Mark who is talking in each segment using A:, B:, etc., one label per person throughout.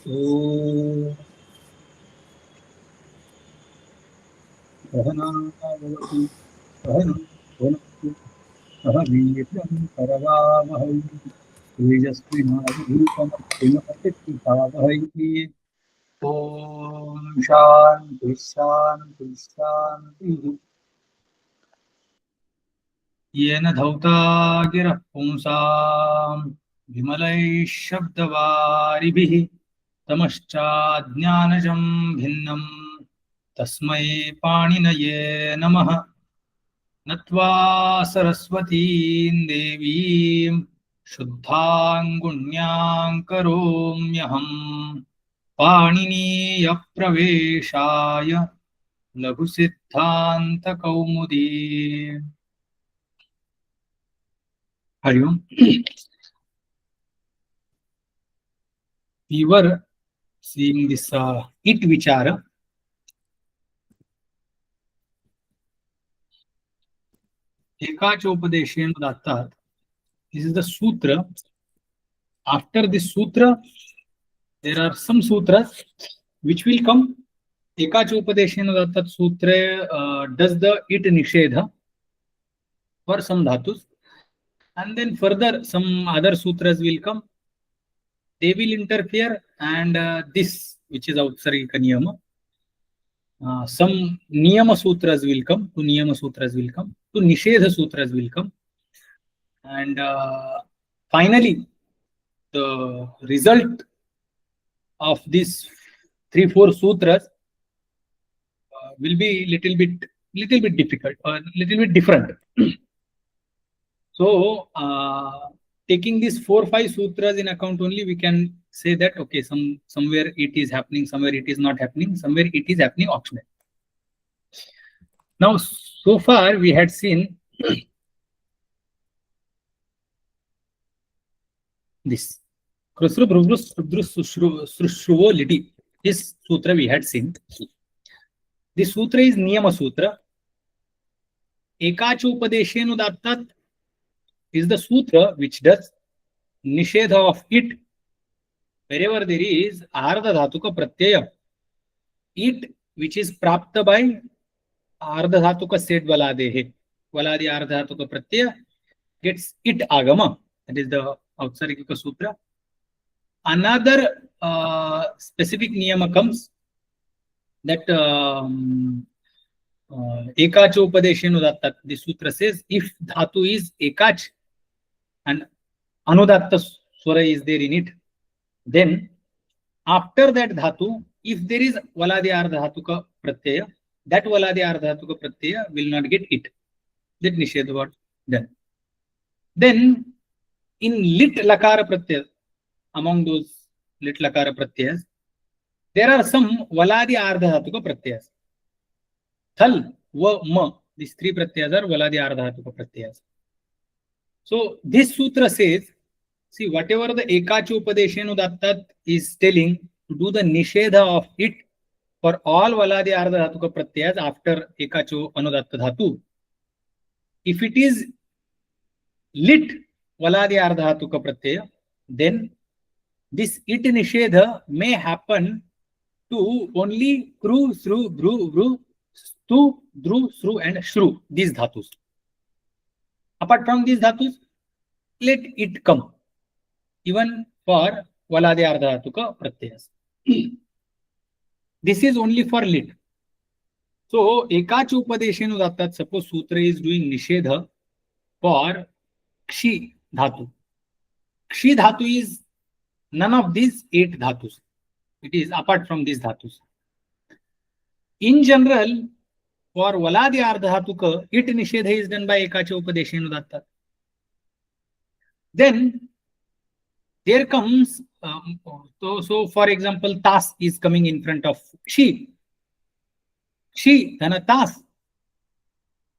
A: ॐ सहनावतु सहनं भुनक्तु सह वीर्यं करवावहै तेजस्विनावधीतमस्तुमा वहै। ॐ शान्ति शान्ति शान्तिः। येन धौता गिरः पुंसाम् विमलैः शब्दवारिभिः तमश्चाज्ञानजं भिन्नम् तस्मै पाणिनये नमः। नत्वा सरस्वतीं देवीं शुद्धां गुण्यां करोम्यहम् पाणिनीयप्रवेशाय लघुसिद्धान्तकौमुदी। हरि ओम। We were seeing this it vichara. Ekachopadeshen Datta. This is the sutra. After this sutra, there are some sutras which will come. Ekachopadeshen Datta sutra does the it nishedha for some dhatus, and then further some other sutras will come. They will interfere, and this, which is Autsarika Niyama, some Niyama sutras will come. Two Niyama sutras will come. Two Nishedha sutras will come. And finally, the result of these 3-4 sutras will be little bit difficult or little bit different. So, taking these 4-5 sutras in account only, we can say that okay, somewhere it is happening, somewhere it is not happening, somewhere it is happening optional. Now, so far we had seen this. This sutra we had seen. This sutra is Niyama Sutra. Ekachopadeshenu Dattat is the sutra which does Nishedha of it wherever there is Ardha Dhatuka Pratyaya. It which is Prapta by Ardha Dhatuka Set Valadehe. Valadi Ardha Dhatuka Pratyaya gets it Agama. That is the Autsarika Sutra. Another specific niyama comes that Ekachopadeshenu Dattat. The sutra says if dhatu is Ekach and Anudatta Swara is there in it, then after that dhatu, if there is Valadi Ardha Dhatuka Pratyaya, that Valadi Ardha Dhatuka Pratyaya will not get it. That Nishedha was done. Then in lit Lakara Pratyaya, among those lit Lakara Pratyayas, there are some Valadi Ardha Dhatuka Pratyayas. Thal, Va, Ma. These 3 Pratyayas are Valadi Ardha Dhatuka Pratyayas. So this sutra says, see, whatever the Ekachopadeshenu Dattat is telling to do the Nishedha of it for all Valadi Ardha Dhatuka Pratyayas after Ekacho Anudatta Dhatu, if it is lit Valadi Ardha Dhatuka Pratyaya, then this it Nishedha may happen to only Kru, Sru, Bru, Vru, Stu, Dru, Sru and Shru, these dhatus. Apart from these dhatus, let it come, even for Valadi Ardha Dhatuka Pratyayas. This is only for lit. So, Ekachopadeshenu Dattat, suppose sutra is doing Nishedha for Kshi Dhatu. Kshi Dhatu is none of these 8 dhatus. It is apart from these dhatus. In general, for Valadi Ardha Dhatuka, it Nishedha is done by Ekachopadeshenu Dattat. Then there comes, so for example, Tas is coming in front of Kshi. Kshi, then a Tas.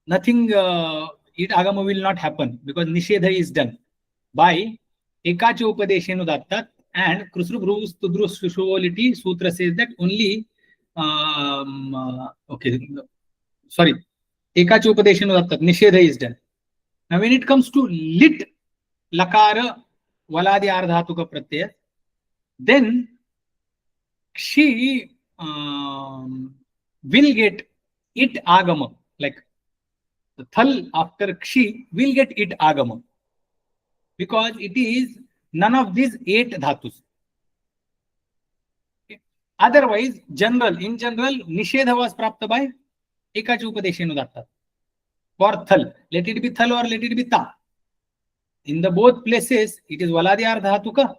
A: Nothing, it Agama will not happen because Nishedha is done by Ekachopadeshenu Dattat, and Krusru Bhrus Tudru Sushuvolity Sutra says that only Ekachopadeshenu Dattat, Nishedha is done. Now when it comes to lit Lakara Valadi Ardha Dhatuka Pratyaya, then she will get it agama, like the thal after kshi will get it agama, because it is none of these 8 dhatus. Otherwise, in general, nishedha was prapta by ekacha upadeshenu datta. For thal, let it be thal or let it be ta. In the both places, it is valadhyar dhatuka.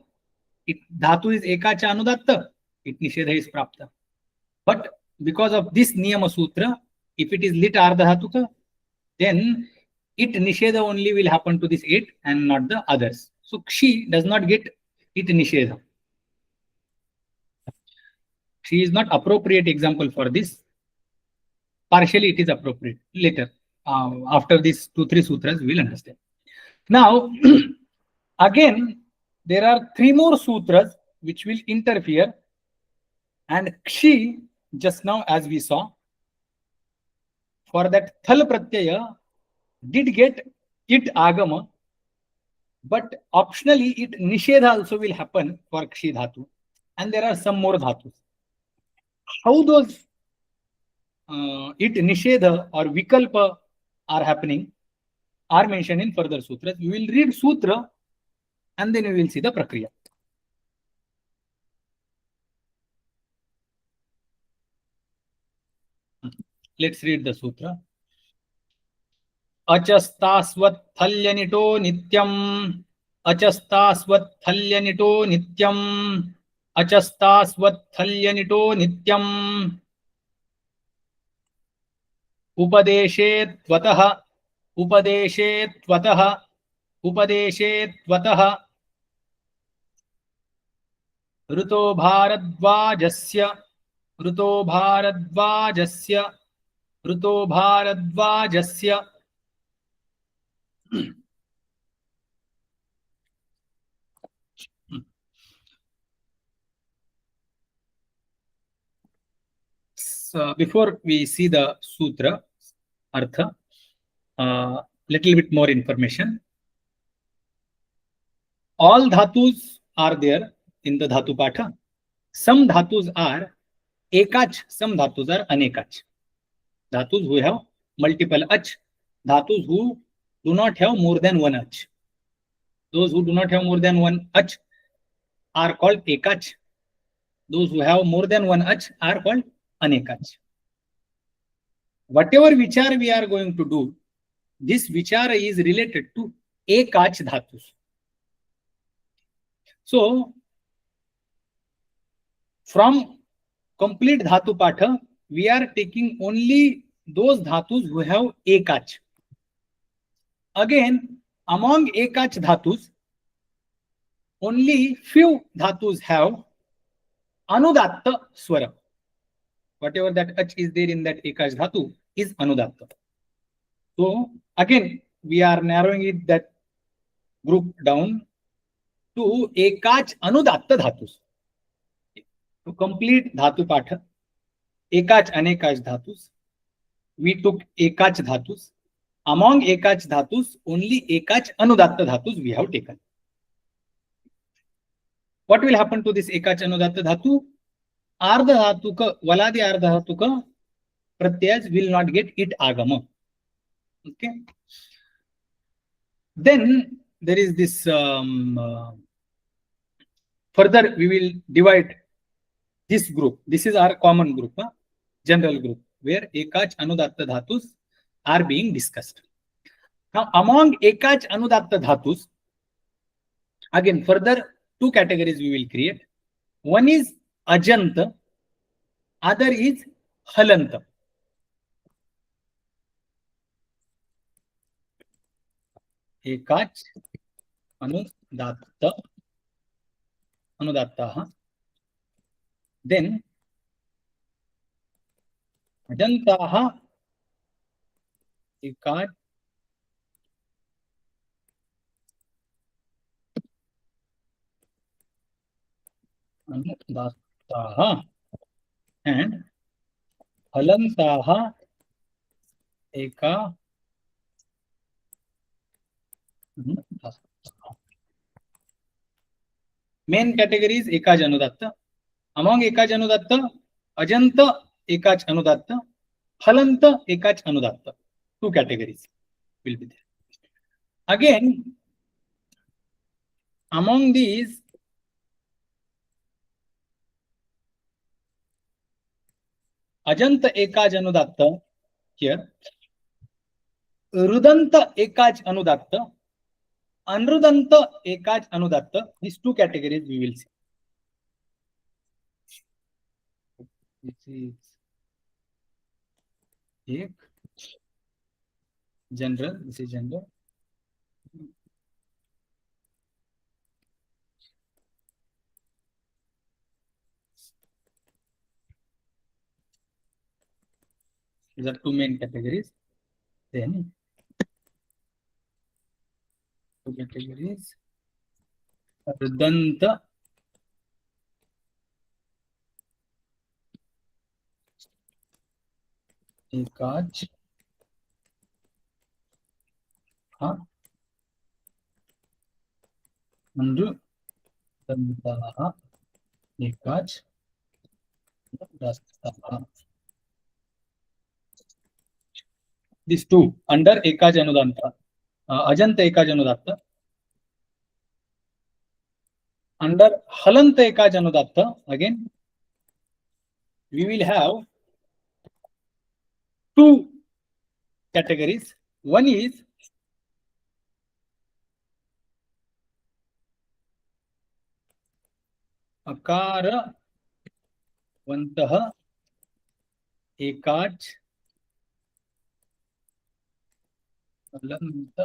A: It dhatu is ekacha anudatta. It nishedha is prapta. But because of this niyama sutra, if it is lit ardha dhatuka, then it nishedha only will happen to this 8 and not the others. So kshi does not get it nishedha. She is not appropriate example for this. Partially it is appropriate. Later, after these 2-3 sutras, we will understand. Now, again, there are 3 more sutras which will interfere, and kshi, just now as we saw, for that thal pratyaya did get it agama, but optionally it nishedha also will happen for kshi dhatu, and there are some more dhatus. How those it nishedha or vikalpa are happening are mentioned in further sutras. We will read sutra and then we will see the prakriya. Let's read the sutra. Achastasvathalyanito nityam. Achastasvathalyanito nityam. Achastasvathalyanito nityam. Upadeshe tvataha. Upadeshe tvataha. Upadeshe tvataha. Ruto bharadvajasya. Ruto bharadvajasya. Ruto bharadvajasya. So before we see the sutra artha, little bit more information. All dhatus are there in the dhatu patha. Some dhatus are ekach, some dhatus are anekach. Dhatus who have multiple ach, dhatus who do not have more than one ach. Those who do not have more than one ach are called ekach. Those who have more than one ach are called anekach. Whatever vichar we are going to do, this vichara is related to ekach dhatus. So, from complete dhatu patha, we are taking only those dhatus who have ekach. Again, among ekach dhatus, only few dhatus have anudatta swara. Whatever that ach is there in that ekach dhatu is anudatta. So again, we are narrowing it, that group down to ekach anudatta dhatus. To complete dhatu patha, ekach anekach dhatus, we took ekach dhatus. Among ekach dhatus, only ekach anudatta dhatus we have taken. What will happen to this ekach anudatta dhatu? Ardha dhatuka, valadi ardha dhatuka pratyas will not get it agama. Okay. Then there is this further we will divide this group. This is our common group, general group, where ekach anudatta dhatus are being discussed. Now, among ekach anudatta dhatus, again further 2 categories we will create. One is ajanta, other is halanta. Ekach anudatta, then ajantaha, ekach anudatta, and halantaha eka. Main category is ekaj anudatta.
B: Among ekach anudatta, ajant ekach anudatta, halant ekach anudatta. Two categories will be there. Again, among these, ajant ekach anudatta here, rudant ekach anudatta, anrudant ekach anudatta. These two categories we will see. This is ek general. This is general. These are two main categories. Then two categories. Rudant ekach anrudantaha ekach dastaha. These two under ekach anudanta, ajant ekach anudatta. Under halant ekach anudatta, again we will have two categories. One is akara vantaha ekach halant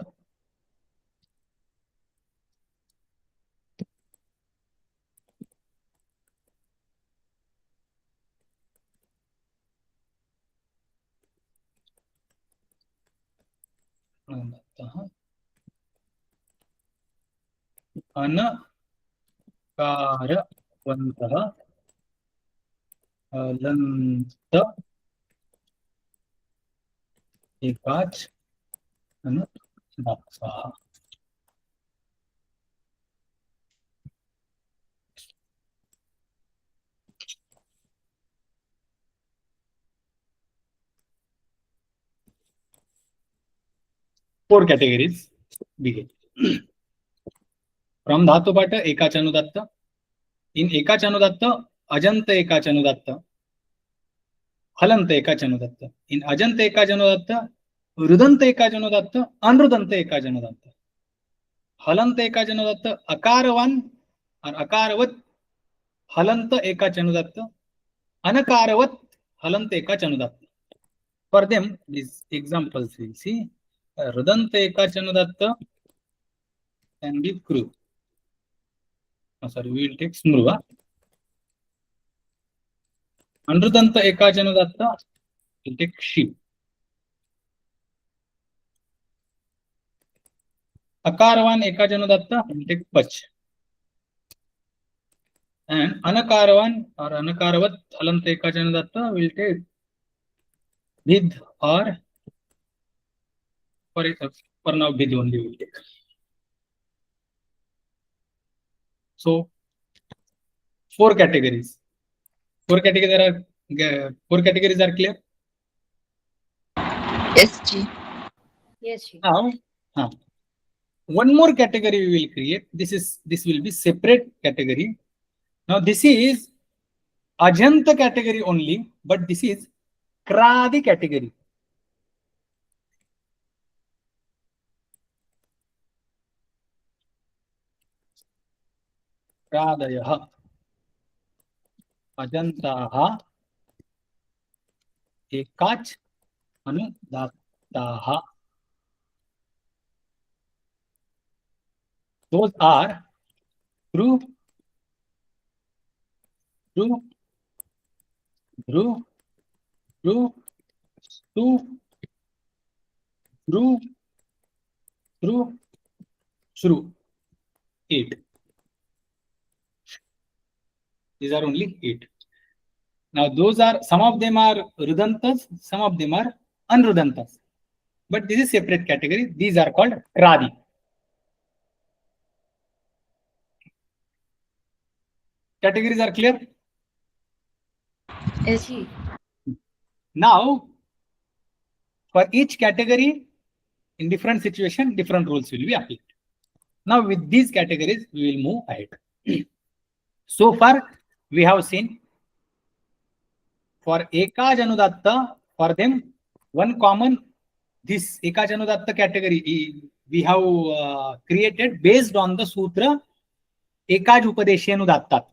B: anakaravantah halant ekach anudattaha. Four categories begin. From dhatu pata ekach anudatta. In ekach anudatta, ajanta ekach anudatta, halant ekach anudatta. In ajanta ekach anudatta, rudant ekach anudatta, anrudant ekach anudatta. Halant ekach anudatta, akaravan or akaravat halant ekach anudatta, anakaravat halant ekach anudatta. For them, these examples we see. Rudant ekach anudatta can be kru. Sorry, we will take smruva. Anrudanta ekach anudatta will take shi. Akaravan ekach anudatta will take pach. And anakaravan or anakaravat halant ekach anudatta will take vidh or for now vidh only will take. So four categories. Four categories are clear.
C: Yes, Ji.
D: Yes, Ji.
B: Now, one more category we will create. This will be separate category. Now this is ajanta category only, but this is kradi category. Kradayah ajantaha ekach anudattaha. Those are Dhru, Dhru, Dhru, Dhru, Stu, Dhru, Dhru, Shru. 8. These are only 8. Now those are, some of them are rudantas, some of them are unrudantas. But this is separate category. These are called kradi. Categories are clear?
C: G.
A: Now, for each category, in different situation, different rules will be applied. Now, with these categories, we will move ahead. So far, we have seen for Ekaj Anudatta, for them, one common, this Ekaj Anudatta category, we have created based on the Sutra Ekaj Upadeshi Anudatta.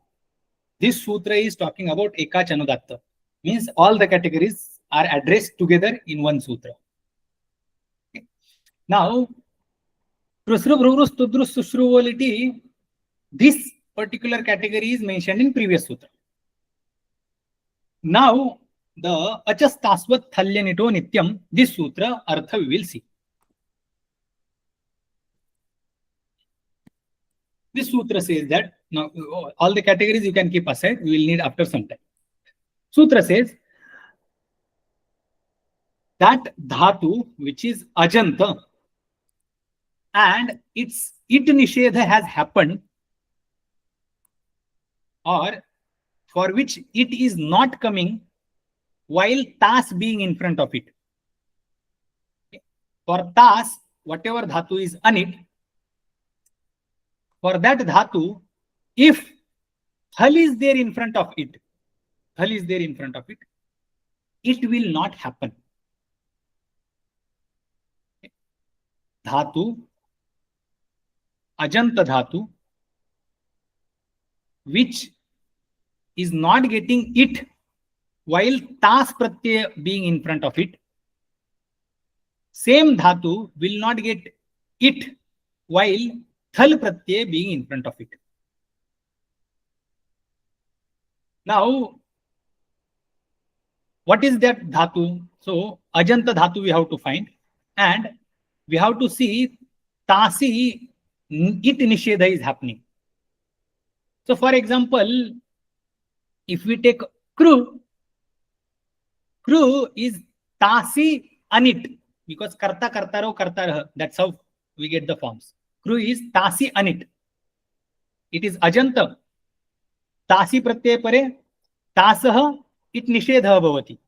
A: This Sutra is talking about Ekaj Anudatta. Means all the categories are addressed together in one Sutra. Okay. Now, Krusru Bhrurus Tudrus Sushruvolity, this particular category is mentioned in previous Sutra. Now, the Achastasvat Thalyanito Nityam, this Sutra, Artha we will see. This Sutra says that, now all the categories you can keep aside, we will need after some time. Sutra says that Dhatu, which is Ajanta, and it Nishedha has happened, or for which it is not coming while Tas being in front of it. For Tas, whatever Dhatu is Anit, for that Dhatu, if Thal is there in front of it, Thal is there in front of it, it will not happen. Dhatu, Ajanta Dhatu, which is not getting it while Tas Pratyaya being in front of it, same Dhatu will not get it while Thal Pratyaya being in front of it. Now, what is that Dhatu? So, Ajanta Dhatu we have to find, and we have to see Tasi, it Nishedha is happening. So, for example, if we take Kru, Kru is Tasi Anit, because Karta Kartaro Kartaraha, that's how we get the forms. Kru is Tasi Anit. It is Ajanta. Tasi Pratyaya Pare, Tasaha, it Nishedha Bhavati.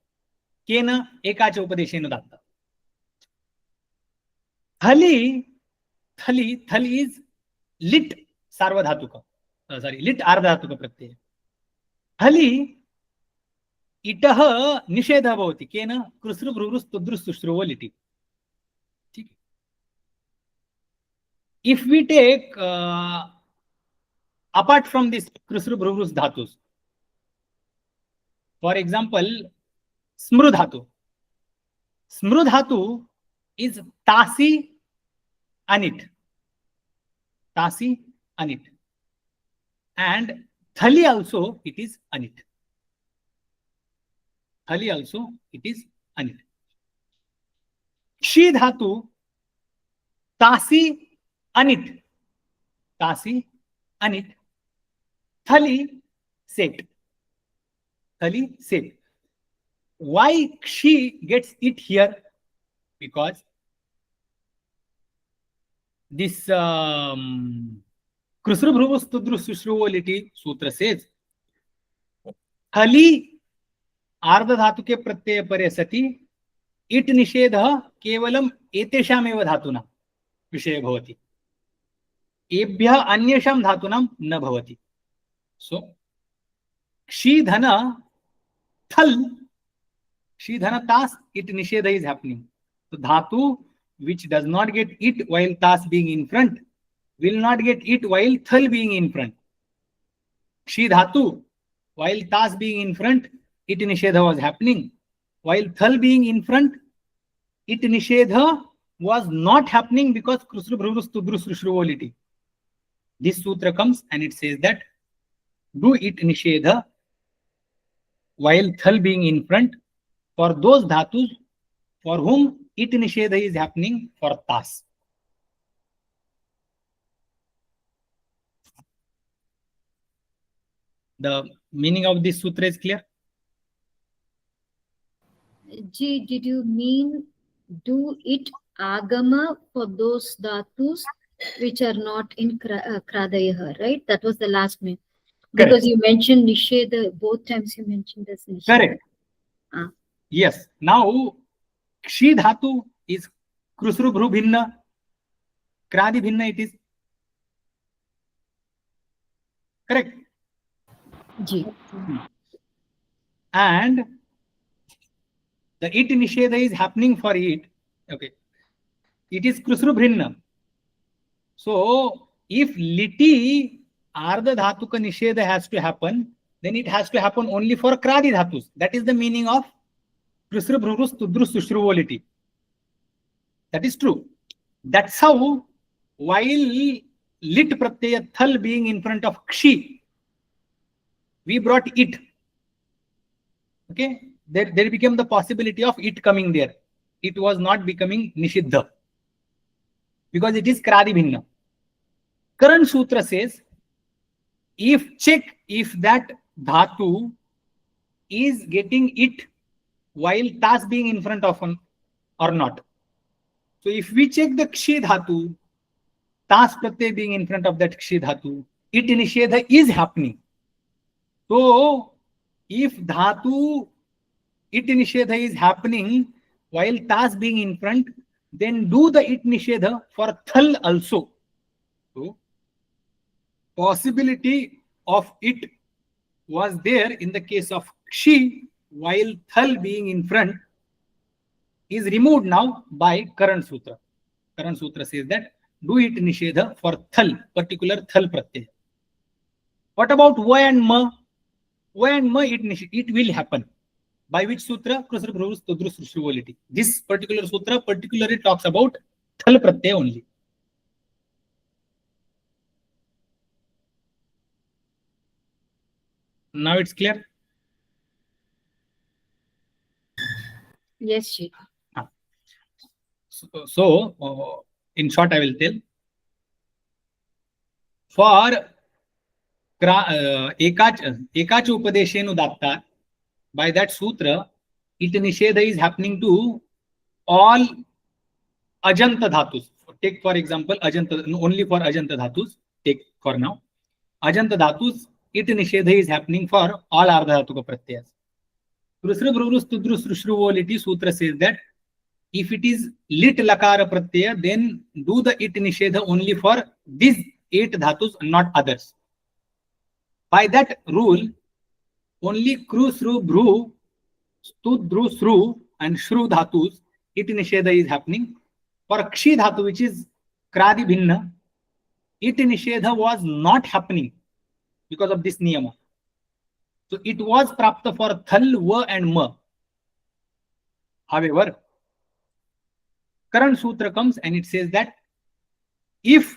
A: Kena Ekacha Upadeshena Datta. Thali is lit Sarvadhatuka. Lit Ardhatuka Pratyaya. Thali Itaha Nishedha Bhavati. Kena Krusru Bhrurus Tudrus Sushruvoliti. If we take apart from this Krusru Bhrurus Dhatus, for example, Smru Dhatu. Smru Dhatu is Tasi Anit. Tasi Anit. And Thali also it is Anit. Thali also it is Anit. Shi Dhatu, Tasi Anit. Tasi Anit. Thali Set. Thali Set. Why Kshi gets it here? Because this Krusru Bhruvus Tudru Sushruvoliti Sutra says Thali Ardha Dhatu ke Pratyaya Pare Sati it Nishedha Kevalam Etesham eva Dhatuna Vishaya Bhavati. Ebhya Anyasham Dhatunam na Bhavati. So, Kshi Dhana Thal, Kshi Dhana Tas, it Nishedha is happening. So, Dhatu, which does not get it while Tas being in front, will not get it while Thal being in front. Kshi Dhatu, while Tas being in front, it Nishedha was happening. While Thal being in front, it Nishedha was not happening because Krusru Bhrurus Tudrus Sushruvoliti. This sutra comes and it says that do it Nishedha while Thal being in front for those dhatus for whom it Nishedha is happening for Tas. The meaning of this sutra is clear?
C: G, did you mean do it agama for those dhatus which are not in Kradayaha, right? That was the last name. Because you mentioned Nisheda, both times you mentioned this Nisheda.
A: Correct.
C: Ah.
A: Yes. Now, Kshi Dhatu is Krusru Bhru Bhinna, Kradi Bhinna it is. Correct.
C: Ji.
A: And the it nisheda is happening for it. Okay. It is Krusru Bhinna. So, if liti Ardha Dhatuka nisheda has to happen, then it has to happen only for Kradi Dhatus. That is the meaning of Krusru Bhrurus Tudrus Sushruvoliti. That is true. That's how, while lit pratyaya thal being in front of kshi, we brought it. Okay, there became the possibility of it coming there. It was not becoming nishiddha because it is kradi bhinna. Karan Sutra says, check if that dhatu is getting it while tas being in front of one or not. So if we check the kshi dhatu, tas pratyay being in front of that kshi dhatu, it nishedha is happening. So if dhatu it nishedha is happening while tas being in front, then do the it nishedha for thal also. So possibility of it was there in the case of kshi while thal being in front is removed now by Karan Sutra. Karan Sutra says that do it nishedha for thal, particular thal pratyaya. What about va and ma? Va and ma it will happen. By which sutra? Krusru Bhrurus Tudrus Sushruvoliti. This particular sutra particularly talks about thal pratyaya only. Now it's clear?
C: Yes, Ji.
A: So, in short, I will tell. For Ekacha Upadeshenu Datta, by that sutra, it nishedha is happening to all Ajanta Dhatus. Take for example, Ajanta, only for Ajanta Dhatus, take for now. Ajanta Dhatus, it nishedha is happening for all Ardha Dhatuka Pratyayas. Krusru Bhrurus Tudrus Sushruvoliti Sutra says that if it is lit lakara pratyaya, then do the it nishedha only for these 8 dhatus, not others. By that rule, only Krusru Bhru, Studru Sru and Shru dhatus, it nishedha is happening. For Kshi dhatu, which is Kradi Bhinna, it nishedha was not happening because of this niyama. So it was prapta for thal, va and ma. However, Karan Sutra comes and it says that if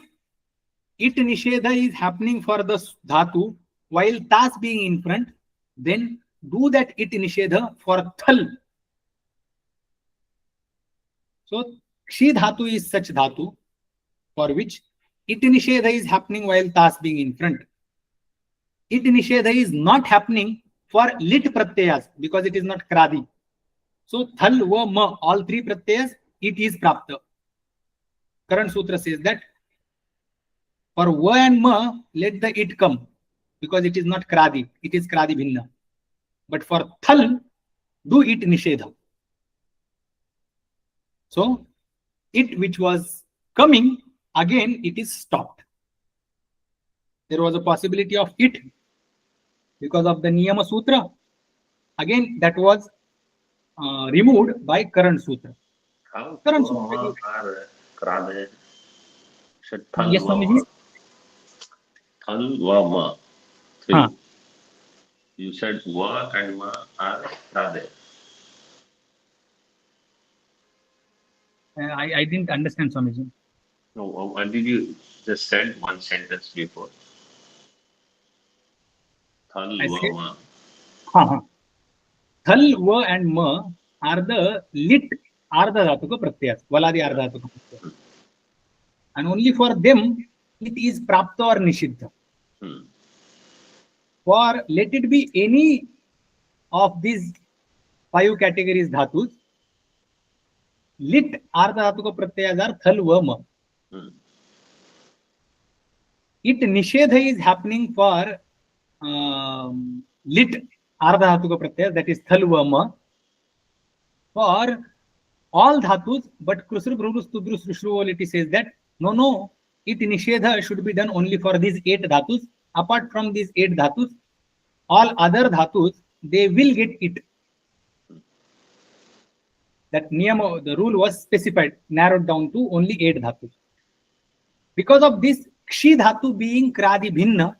A: it nishedha is happening for the dhatu while tas being in front, then do that it nishedha for thal. So kshi dhatu is such dhatu for which it nishedha is happening while tas being in front. It nishedha is not happening for lit pratyayas because it is not kradi. So thal, va, ma, all 3 pratyayas, it is prapta. Karan Sutra says that for va and ma, let the it come because it is not kradi, it is kradi bhinna. But for thal, do it nishedha. So it which was coming, again it is stopped. There was a possibility of it because of the Niyama Sutra. Again, that was removed by Karan Sutra. Karan Sutra. Yes, Swamiji.
D: Thal, va, ma. 3. You said va and ma are krade.
A: I didn't understand, Swamiji.
D: No, what did you just said one sentence before? Thal, va, ma.
A: Thal, va and ma are the lit Ardha Dhatuka Pratyayas, Valadi Ardha Dhatuka Pratyayas. And only for them it is prapta or nishiddha. For let it be any of these 5 categories dhatus, lit Ardha Dhatuka Pratyayas are thal, va, ma. It nishedha is happening for lit ardhatuka pratyaya, that is thal va ma, for all dhatus, but krusru bhruru stubru srushruvality says that no, it nishedha should be done only for these 8 dhatus. Apart from these 8 dhatus, all other dhatus, they will get it. That niyama, the rule was specified, narrowed down to only 8 dhatus. Because of this, kshi dhatu being kradi bhinna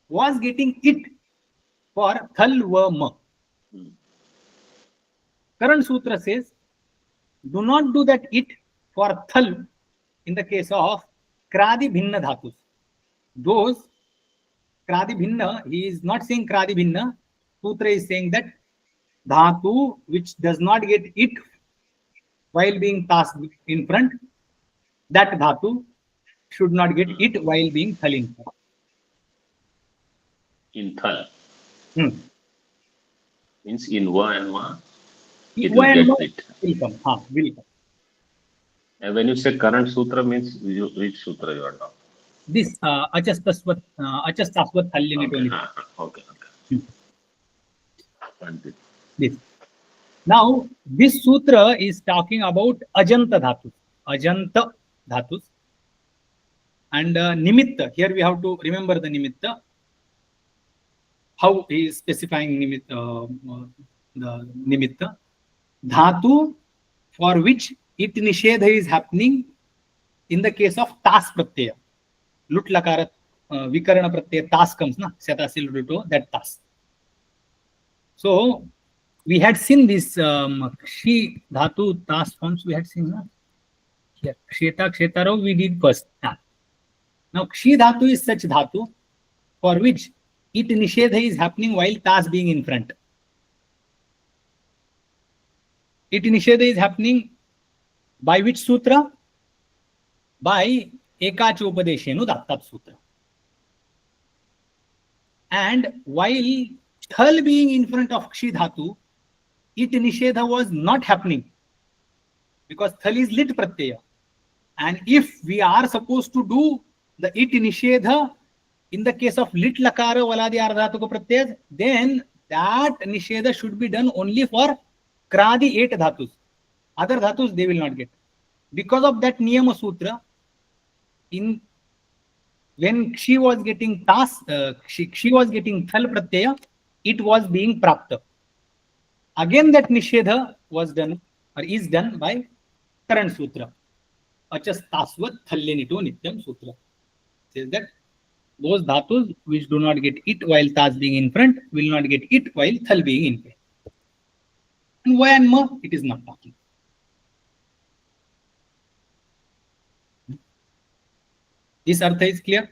A: was getting it for thal va ma. Current sutra says, do not do that it for thal in the case of kradi bhinna dhatus. Those kradi bhinna, he is not saying kradi bhinna. Sutra is saying that dhatu which does not get it while being tasked in front, that dhatu should not get it while being thal in front.
D: In thal. Means in va and ma, it
A: Va
D: will
A: and
D: get
A: ma
D: it.
A: will come. Will come.
D: And when you say current sutra means which sutra you are talking?
A: This achastasvat thalyanito.
D: Okay.
A: This. Now, this sutra is talking about ajanta dhatus, and nimitta. Here we have to remember the nimitta. How he is specifying the nimitta. Dhatu for which it nishedha is happening in the case of tas pratyaya. Lut lakara vikarana pratyaya tas comes, na? Satasil ruto, that tas. So, we had seen this kshi dhatu tas forms, we had seen, na? Here, ksheta, kshetaro, we did first. Now, kshi dhatu is such dhatu for which it nishedha is happening while tas being in front. It nishedha is happening by which sutra? By ekachopadeshenu dattat sutra. And while thal being in front of kshi dhatu, it nishedha was not happening because thal is lit pratyaya. And if we are supposed to do the it nishedha in the case of lit lakara valadi ardhatuka pratyaya, then that nishedha should be done only for kradi 8 dhatus. Other dhatus they will not get. Because of that niyama sutra, when she was getting tas, she was getting thal pratyaya, it was being prapta. Again, that nishedha was done or is done by current sutra. Achastasvat thalyanito nityam sutra says that those dhatus which do not get it while tas being in front will not get it while thal being in front. And va and ma, it is not talking. This artha is clear?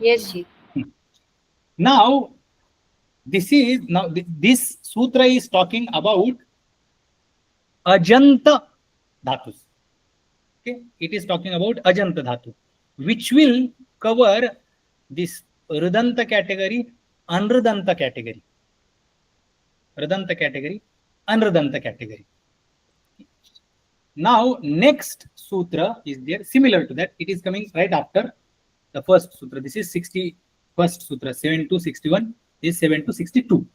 C: Yes, Ji.
A: Now, this sutra is talking about ajanta dhatus. Okay, it is talking about ajanta dhatu, which will cover this rudanta category, anrudanta category. Rudanta category, anrudanta category. Now, next sutra is there similar to that. It is coming right after the first sutra. This is 61st sutra, 7 to 61 is 7 to 62.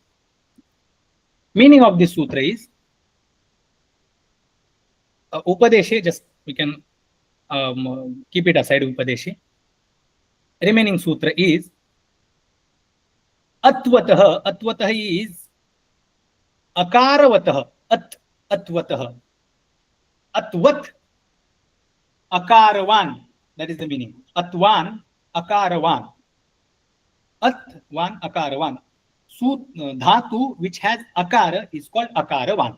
A: Meaning of this sutra is upadeshe, just we can keep it aside, upadeshe. Remaining sutra is atvatah. Atvatah is akaravatah. Atvatah. Atvat akaravan. That is the meaning. Atvan akaravan. Atvan akaravan. Dhatu which has akara is called akaravan.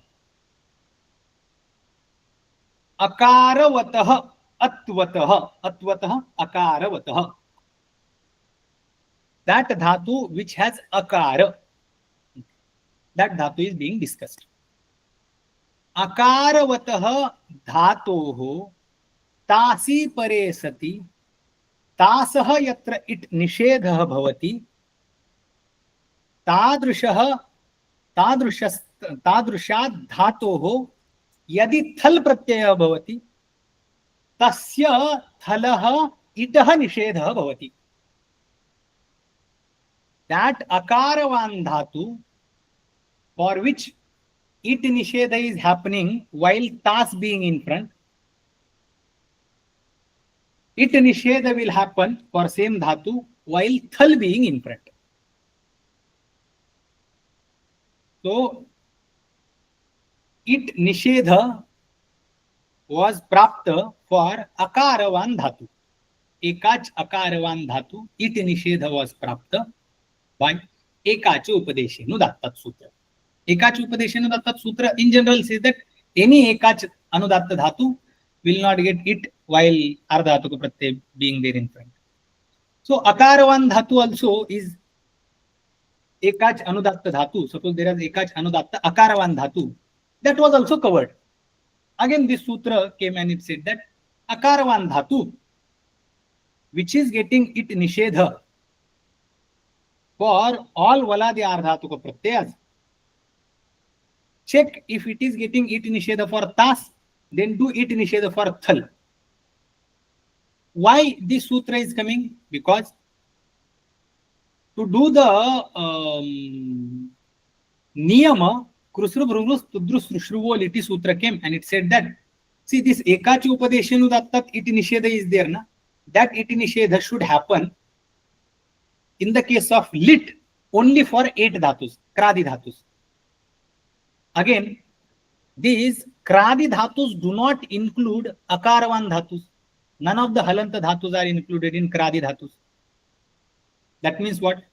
A: Akaravatah atvatah. Atvatah akaravatah. That dhatu which has akara, that dhatu is being discussed. Akaravatah dhatoho tasi pare sati tasah yatra it nishedha bhavati tadrushad dhatoho yadi thal pratyaya bhavati तस्य थलः इटः निषेधः भवति. That akaravan dhatu for which it nishedha is happening while tas being in front, it nishedha will happen for same dhatu while thal being in front. So it nishedha was prapta for akaravan dhatu. Ekach akaravan dhatu, it nishedha was prapta by ekacha upadeshenu dattat sutra. Ekacha upadeshenu dattat sutra in general says that any ekach anudatta dhatu will not get it while ardhatuka pratyay being there in front. So akaravan dhatu also is ekach anudatta dhatu. Suppose there is ekach anudatta akaravan dhatu, that was also covered. Again this sutra came and it said that akaravan dhatu which is getting it nishedha for all valadi ardhatuka pratyas, check if it is getting it nishedha for tas, then do it nishedha for thal. Why this sutra is coming? Because to do the niyama, krusru bhrungus tudrus shruvol sutra came and it said that, see this ekacha upadeshenu dattat it nishedha is there na, that it nishedha should happen in the case of lit only for 8 dhatus, kradi dhatus. Again, these kradi dhatus do not include akaravan dhatus. None of the halanta dhatus are included in kradi dhatus. That means what?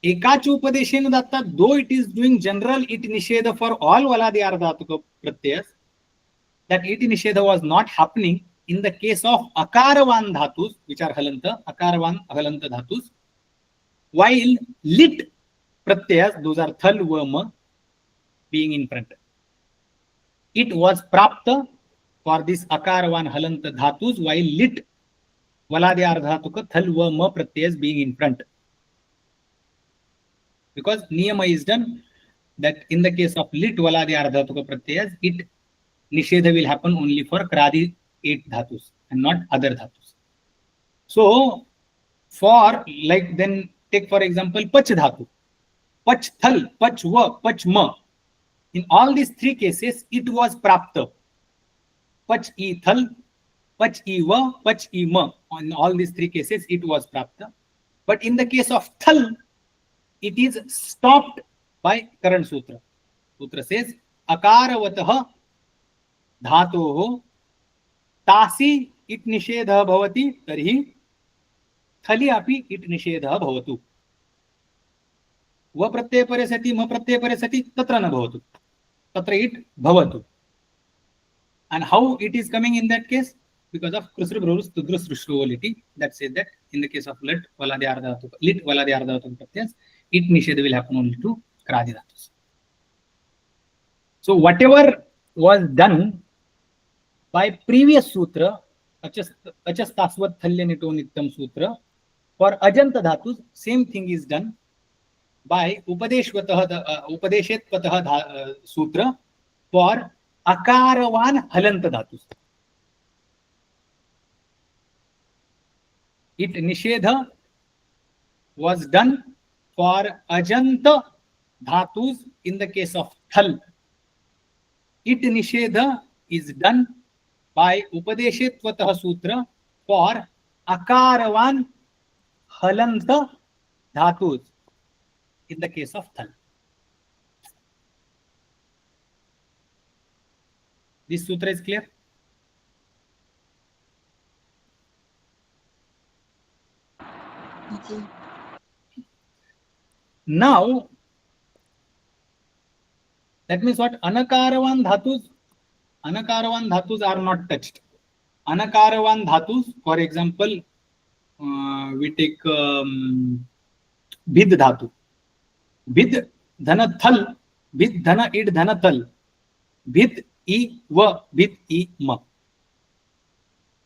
A: Ekacha upadeshenu datta, though it is doing general it nishedha for all valadi ardhatuka pratyas, that it nishedha was not happening in the case of akaravan dhatus, which are halanta, akaravan halanta dhatus, while lit pratyas, those are thal, va, being in front. It was prapta for this akaravan halanta dhatus while lit valadi ardhatuka thal, va, pratyas being in front. Because niyama is done that in the case of lit valadi ardhatuka pratyas, it nishedha will happen only for kradi 8 dhatus and not other dhatus. So for like then take for example pach dhatu, pach thal, pach va, pach ma. In all these 3 cases it was prapta. Pach e thal, pach e va, pach e ma. In all these 3 cases it was prapta. But in the case of thal, it is stopped by current sutra. Sutra says akaravatah dhatoho तासी इट निषेधः भवति तर्हि थलि अपि it निषेधः भवतु. व प्रत्यय परे सति म प्रत्यय परे सति तत्र न भवतु, तत्र इट भवतु. And how it is coming in that case? Because of krusru bhrurus tudrus shruvol, that says that in the case of lit valadi ardhatuka pratyas, it nishedha will happen only to kradi dhatus. So whatever was done by previous sutra, achastasvat thalya nito nityam sutra, for ajanta dhatus, same thing is done by upadeshetvatah sutra for akaravan halanta dhatus. It nishedha was done for ajanta dhatus in the case of thal. It nishedha is done by upadeshetvatah sutra for akaravan halanta dhatus in the case of thal. This sutra is clear? Now, that means what? Anakaravan dhatus are not touched. Anakaravan dhatus, for example, we take bid dhatu. Bid dhana thal, bid dhana id dhana thal, bid e va, bid e ma.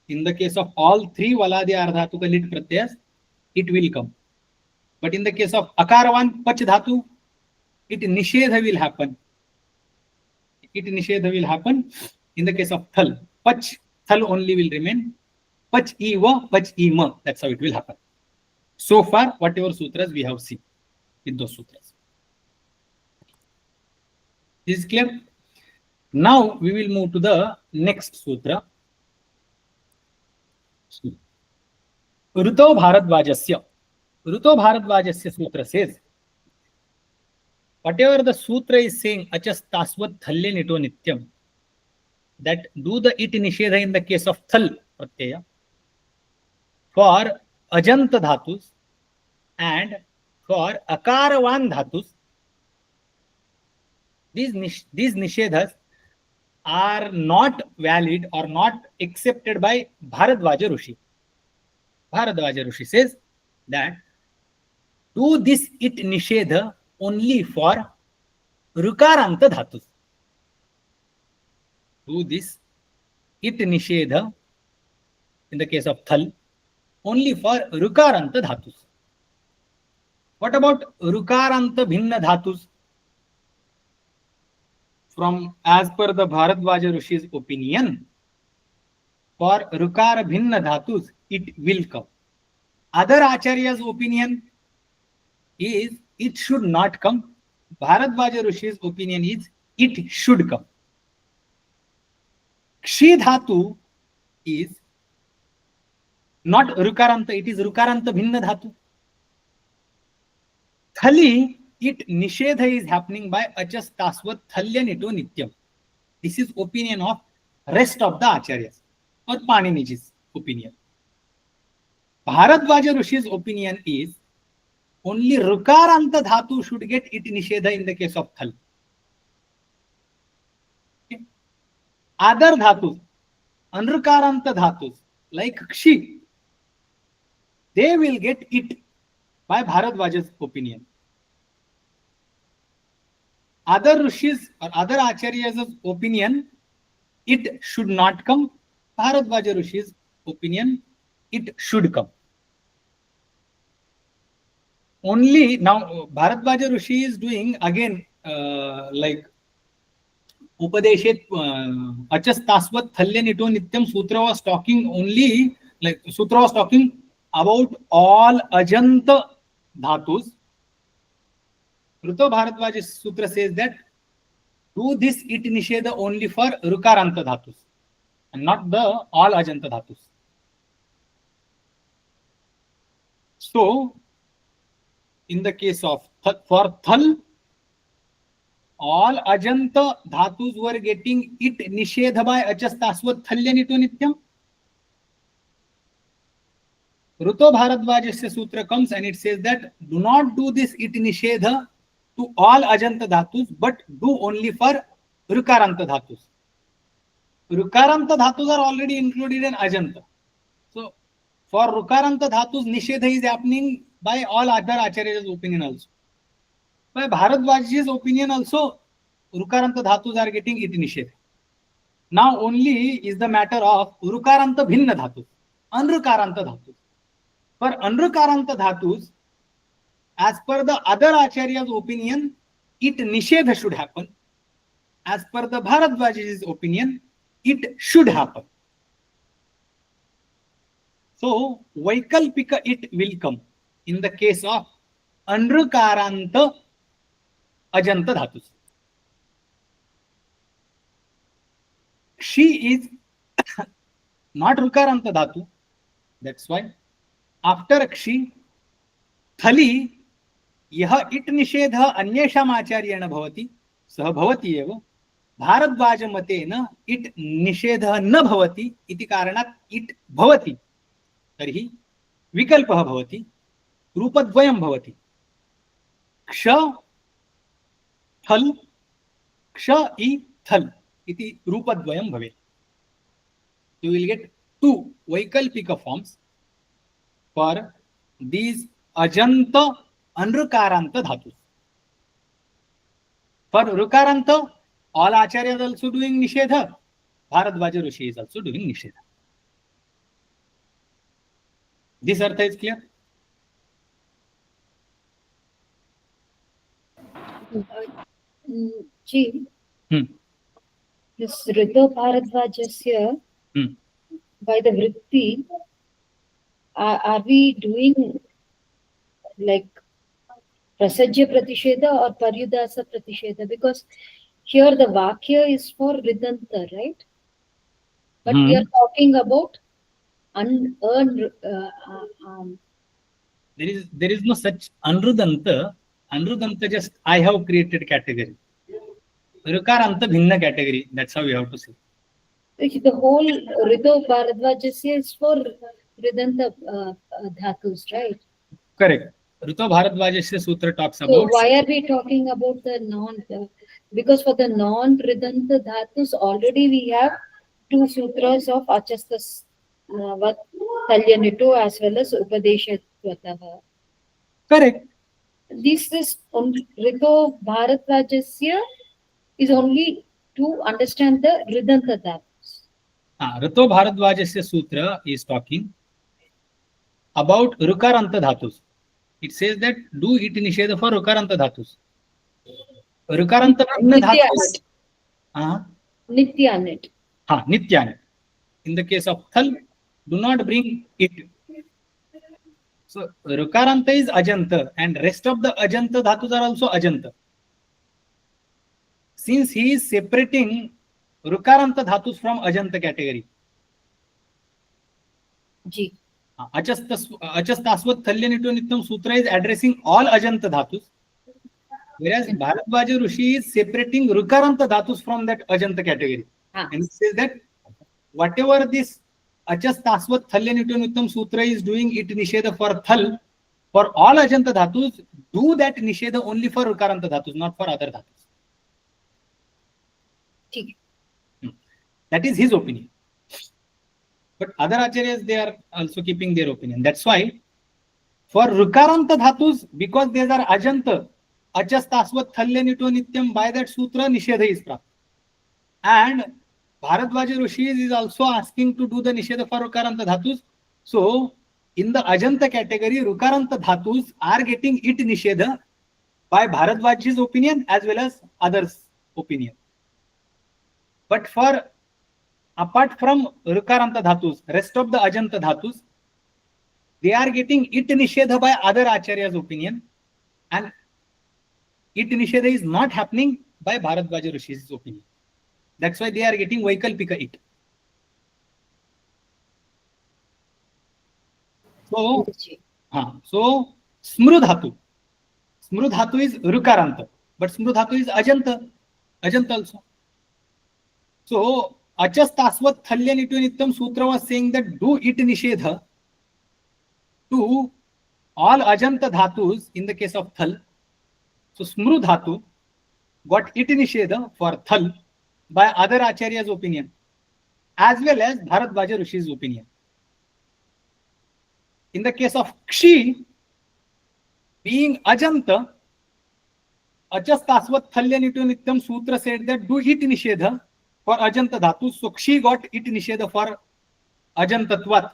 A: In the case of all 3 valadi ardhatuka lit pratyas, it will come. But in the case of akaravan pach dhatu, it nishedha will happen. It nishedha will happen in the case of thal. Pach thal only will remain. Pach e va, pach e ma. That's how it will happen. So far, whatever sutras we have seen with those sutras. Is clear? Now we will move to the next sutra. Ruto Bharadvajasya. Ruto Bharadvajasya sutra says, whatever the sutra is saying, achas tasvat thalya nito nityam, that do the it nishedha in the case of thal pratyaya for ajanta dhatus and for akaravan dhatus. These nishedhas are not valid or not accepted by Bharadvaja Rishi. Bharadvaja Rishi says that do this it nishedha only for rukaranta dhatus. Do this it nishedha in the case of thal only for rukaranta dhatus. What about rukaranta bhinna dhatus? From as per the Bharadvaja Rishi's opinion, for rukara bhinna dhatus it will come. Other Acharya's opinion is it should not come. Bharadvaja Rishi's opinion is it should come. Kshi dhatu is not rukaranta, it is rukaranta bhinna dhatu. Thali, it nishedha is happening by achas tasvat thalya nito nityam. This is opinion of rest of the Acharyas, or Paniniji's opinion. Bharadvaja Rishi's opinion is only rukaranta dhatu should get it nishedha in the case of thal. Okay. Other dhatus, anrukaranta dhatus, like kshi, they will get it by Bharadvaja's opinion. Other Rishis or other Acharyas' opinion, it should not come. Bharadvaja Rishi's opinion, it should come. Only now Bharadvaja Rishi is doing again like Upadeshet Achas Tasvat Thalya Nito Nityam Sutra was talking only, like Sutra was talking about all Ajanta Dhatus. Ruto Bharadvaja Sutra says that do this it nishedha only for Rukaranta Dhatus and not the all Ajanta Dhatus. So, in the case of for Thal, all Ajanta Dhatus were getting it nishedha by Achas Tasvat Thalya Nito Nityam. Ruto Bharadvajasya Sutra comes and it says that do not do this it nishedha to all Ajanta Dhatus, but do only for Rukaranta Dhatus. Rukaranta Dhatus are already included in Ajanta. So, for Rukaranta Dhatus, Nishedha is happening by all other Acharyas' opinion also. By Bharadvaja's opinion also, Rukaranta Dhatus are getting it Nishedha. Now only is the matter of Rukaranta Bhinna Dhatus, Anrukaranta Dhatus. For Anrukaranta Dhatus, as per the other Acharya's opinion, it Nishedha should happen. As per the Bharadvaja's opinion, it should happen. So, Vaikalpika it will come in the case of Anrukaranta Ajanta Dhatus. She is not Rukaranta Dhatu. That's why after Kshi, Thali, यह it निषेध अन्येषाम् आचार्येण भवति सह भवति एव भारद्वाज मतेन it निषेध न भवति इति कारणात् इट भवति तर्हि विकल्पः भवति रूपद्वयं भवति क्ष थल क्ष इ थल इति रूपद्वयं भवेत्. You will get two Vaikalpika forms for these Ajanta Anrukaranta Dhatus. For Rukaranta, all Acharyas also doing Nishedha. Bharadvaja Rishi is also doing Nishedha. This artha is clear?
C: Ji, this Rito Bharadvajasya by the vritti, are we doing like Prasajya Pratisheda or Paryudasa Pratisheda? Because here the Vakya is for Ridanta, right? But we are talking about unearned.
A: There is no such Anrudanta. Anrudanta just I have created category. Rukaranta bhinna category. That's how we have to say.
C: The whole Rito Bharadwajasya is for Ridanta dhatus, right?
A: Correct. Rito Bharadwajasya Sutra talks
C: So
A: about.
C: why are we talking about the because for the non-Ridanta dhatus, already we have two sutras of Achastas Talyanito as well as Upadeshatvatah.
A: Correct.
C: This is only Rito Bharadwajasya is only to understand the Ridanta dhatus.
A: Rito Bharadwajasya Sutra is talking about Rukaranta dhatus. It says that do it nisheda for Rukaranta dhatus. Rukaranta bhinna dhatus.
C: Nityanit.
A: Nityanit. In the case of Thal, do not bring it. So Rukaranta is Ajanta and rest of the Ajanta dhatus are also Ajanta. Since he is separating Rukaranta dhatus from Ajanta category.
C: Ji.
A: Achastasvat Thalyanito Nityam Sutra is addressing all Ajanta dhatus. Whereas Bharadwaja Rishi is separating Rukaranta dhatus from that Ajanta category. And it says that whatever this Achastasvat Thalyanito Nityam Sutra is doing, it nisheda for Thal, for all Ajanta dhatus, do that nisheda only for Rukaranta dhatus, not for other dhatus. That is his opinion. But other acharyas, they are also keeping their opinion. That's why for Rukaranta dhatus, because these are Ajanta, Achastasvat Thalyanito Nityam, by that sutra nishedha is prapt. And Bharadwaja Rishi is also asking to do the nishedha for Rukaranta dhatus. So in the Ajanta category, Rukaranta dhatus are getting it nishedha by Bharadwaja's opinion as well as others' opinion. But for apart from Rukaranta dhatus, rest of the Ajanta dhatus, they are getting it nishedha by other acharyas' opinion, and it nishedha is not happening by Bharadwaja Rishi's opinion. That's why they are getting Vaikalpika it. So Smrudhatu. Smrudhatu is Rukaranta, but Smrudhatu is Ajanta. Ajanta also. So Achastasvat Thalyanito Nityam Sutra was saying that do it nishedha to all Ajanta dhatus in the case of Thal. So Smru dhatu got it nishedha for Thal by other Acharya's opinion as well as Bharadwaja Rishi's opinion. In the case of Kshi, being Ajanta, Achastasvat Thalyanito Nityam Sutra said that do it nishedha for Ajanta dhatu. So Kshi got it nishedha for Ajantatvat,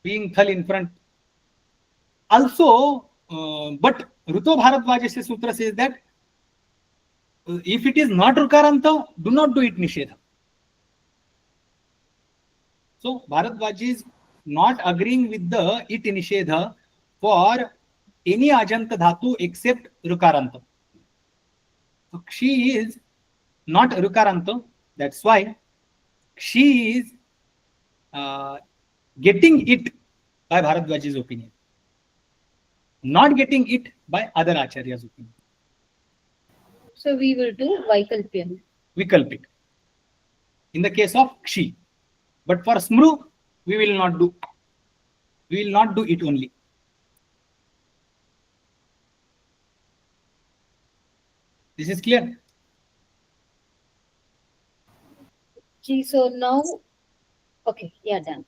A: being Thal in front. Also, but Rito Bharadwajasya Sutra says that if it is not Rukaranta, do not do it nishedha. So Bharadwaj is not agreeing with the it nishedha for any Ajanta dhatu except Rukaranta. So Kshi is not Rukaranta. That's why Kshi is getting it by Bharadwaj's opinion, not getting it by other Acharya's opinion.
C: So we will do Vaikalpya.
A: Vikalpik. In the case of Kshi. But for Smru, we will not do. We will not do it only. This is clear?
C: So now, okay, yeah, done.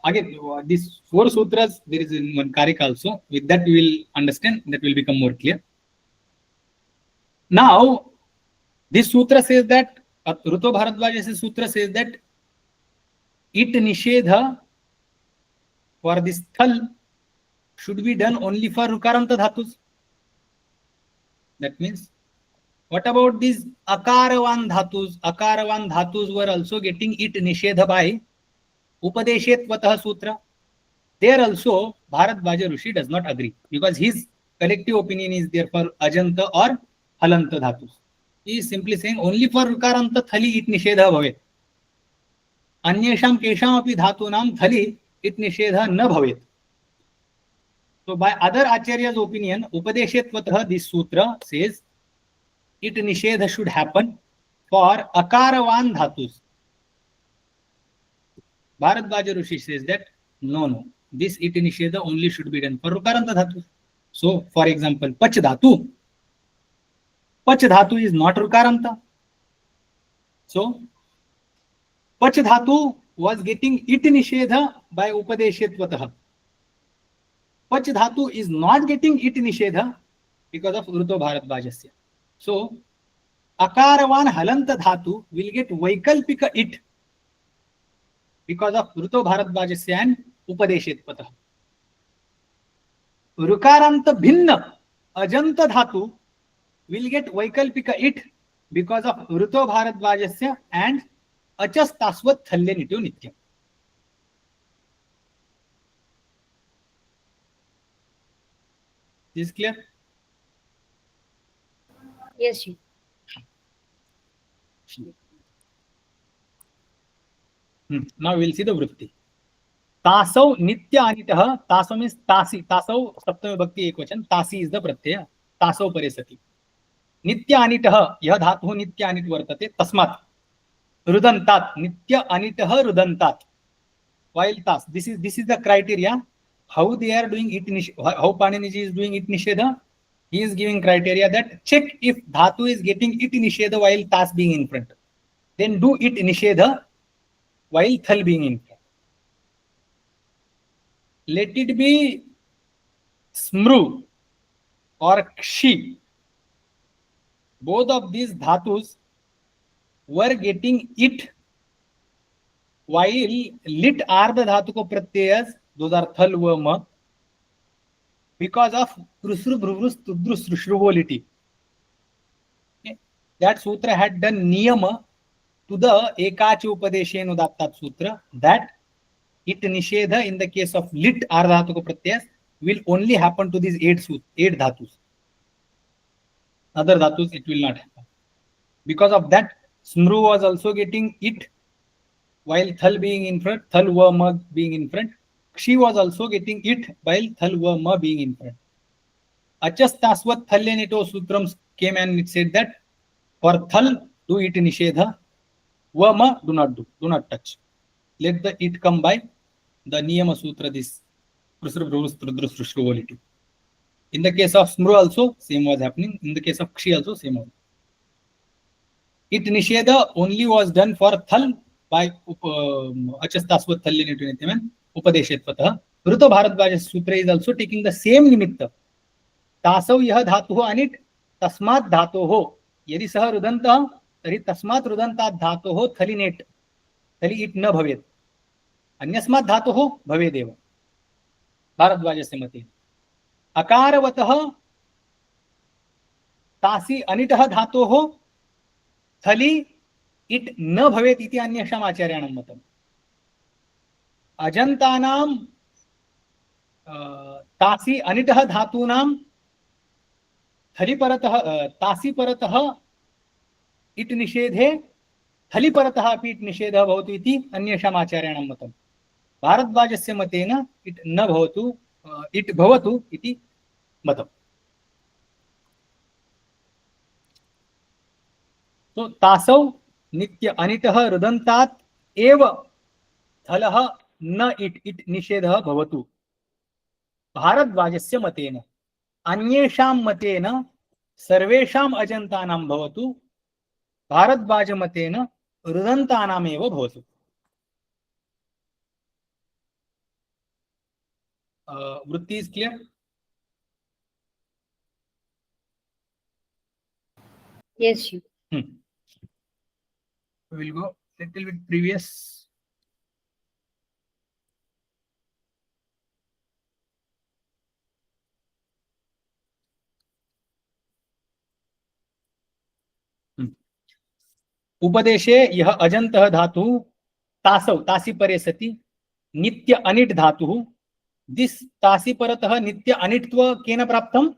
A: Again, these 4 sutras, there is in one Karika also. With that, we will understand. That will become more clear. Now, this sutra says that, Rito Bharadwajasya Sutra says that it nishedha for this Thal should be done only for Rukaranta dhatus. That means What about these akaravan dhatus? Akaravan dhatus were also getting it nishedha by Upadeshetvatah Sutra. There also Bharadwaja Rishi does not agree because his collective opinion is there for Ajanta or Halanta dhatus. He is simply saying only for Rukaranta Thali it nishedha bhavet. Anyesham kesham api dhatunam Thali it nishedha na bhavet. So by other Acharya's opinion, Upadeshetvatah, this sutra says it nishedha should happen for akaravan dhatus. Bharadwaja Rishi says that no, this it nishedha only should be done for rukaranta dhatus. So for example, pach dhatu is not rukaranta. So pach dhatu was getting it nishedha by upadeshetvatah. Pach dhatu is not getting it nishedha because of Urto Bharadvajasya. So akaravan halanta dhatu will get vaikalpika it because of Urto Bharadvajasya and Upadeshetvatah. Rukaranta bhinna ajanta dhatu will get vaikalpika it because of Urto Bharadvajasya and achas tasvat thalya nitu nityam. Is clear?
C: Yes, Ji.
A: Now we will see the vritti. Tasau nitya anitah. Tasau means tasi. Tasau saptami bhakti ekvachan. Tasi is the pratyaya. Tasau pare sati. Nitya anitah. Yah dhatu nitya anit vartate. Tasmat. Rudantat. Nitya anitah rudantat. While tas. This is the criteria. How they are doing it. How Paniniji is doing it nishedha. He is giving criteria that check if dhatu is getting it nishedha while tas being in front. Then do it nishedha while thal being in front. Let it be smru or kshi. Both of these dhatus were getting it while lit ardha dhatu ko pratyayas, those are thal va ma, because of krusru bhruvrus tudrus shruvvolity. That sutra had done niyama to the ekachi upadeshen udattat sutra that it nishedha in the case of lit ardhatuka pratyas will only happen to these eight dhatus. Other dhatus it will not happen. Because of that, smru was also getting it while thal being in front, thal va ma being in front. Kshi was also getting it while thal va ma being in front. Achas tasvat thalya nito sutrams came and it said that for thal do it nishedha, va ma do not touch. Let the it come by the Niyama Sutra, this Prusrubhruvrustrudrusrushruvolity. In the case of Smru also, same was happening. In the case of Kshi also, same was. It Nisheda only was done for Thal by Achastasvat Thalyanitunityam Upadeshetvatah. Ruto Bharadvaja Sutra is also taking the same nimitta. Tasau yah dhatuho anit tasmat dhatoho. Yadi saha rudantah, tari tasmat rudantat dhatoho thalinet. Thali it na bhavet. अन्यस्मात् धातुः भवेदेव भारद्वाजस्य मते. अकारवतः तासि अनिटः धातोः थलि it न भवेत् इति अन्येषाम् आचार्याणां मतम्. अजन्तानां तासि अनिटः धातूनां थलि परतः तासि परतः इट् निषेधे थलि परतः अपि इट् निषेधः भवति इति अन्येषाम् आचार्याणां मतम्. भारद्वाजस्य मतेन इट न भवतु इट भवतु इति मतम्. तो तासौ नित्य अनिटः रुदन्तात् एव थलः न इट निषेधः भवतु भारद्वाजस्य मतेन. अन्येषां मतेन सर्वेषाम् अजन्तानां भवतु, भारद्वाज मतेन रुदन्तानामेव भवतु. Vritti is clear?
C: Yes, you.
A: We will go little bit previous. उपदेशे यह अजन्तः धातुः तासौ तासी परे सति नित्य अनिट धातुः दिस तासी परतः नित्य अनिट्त्व केन प्राप्तम्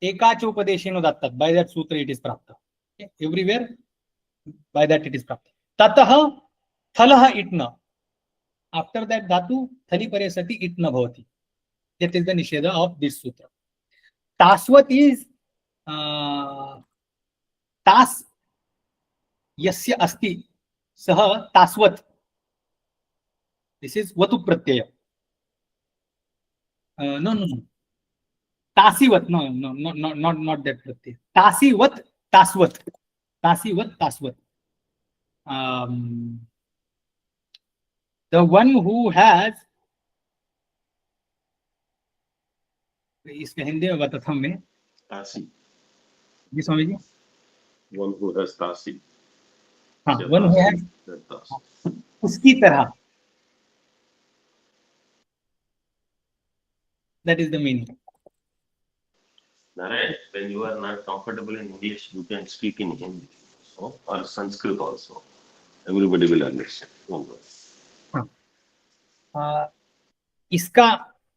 A: एकाच उपदेशेनोदात्तात् by that sutra it is प्राप्त everywhere by that it is प्राप्त ततः थलः इट्न after that dhatu thali pare sati itna bhavati. That is the nisheda of this sutra. Tasvat is tas yasya asti sah tasvat. This is vatu pratyaya. No. Tasivat, no, not that pratyaya. Tasivat, tasvat. Tasivat, tasvat. The one who has, इसका हिंदी में बताता हूं मैं.
D: तासी.
A: जी Swami ji.
D: One who has तासी.
A: हाँ, one who has.
D: तासी.
A: उसकी तरह. That is the meaning.
D: Narayan, when you are not comfortable in English, you can speak in Hindi also, or Sanskrit also. Everybody will understand. Don't worry.
A: इसका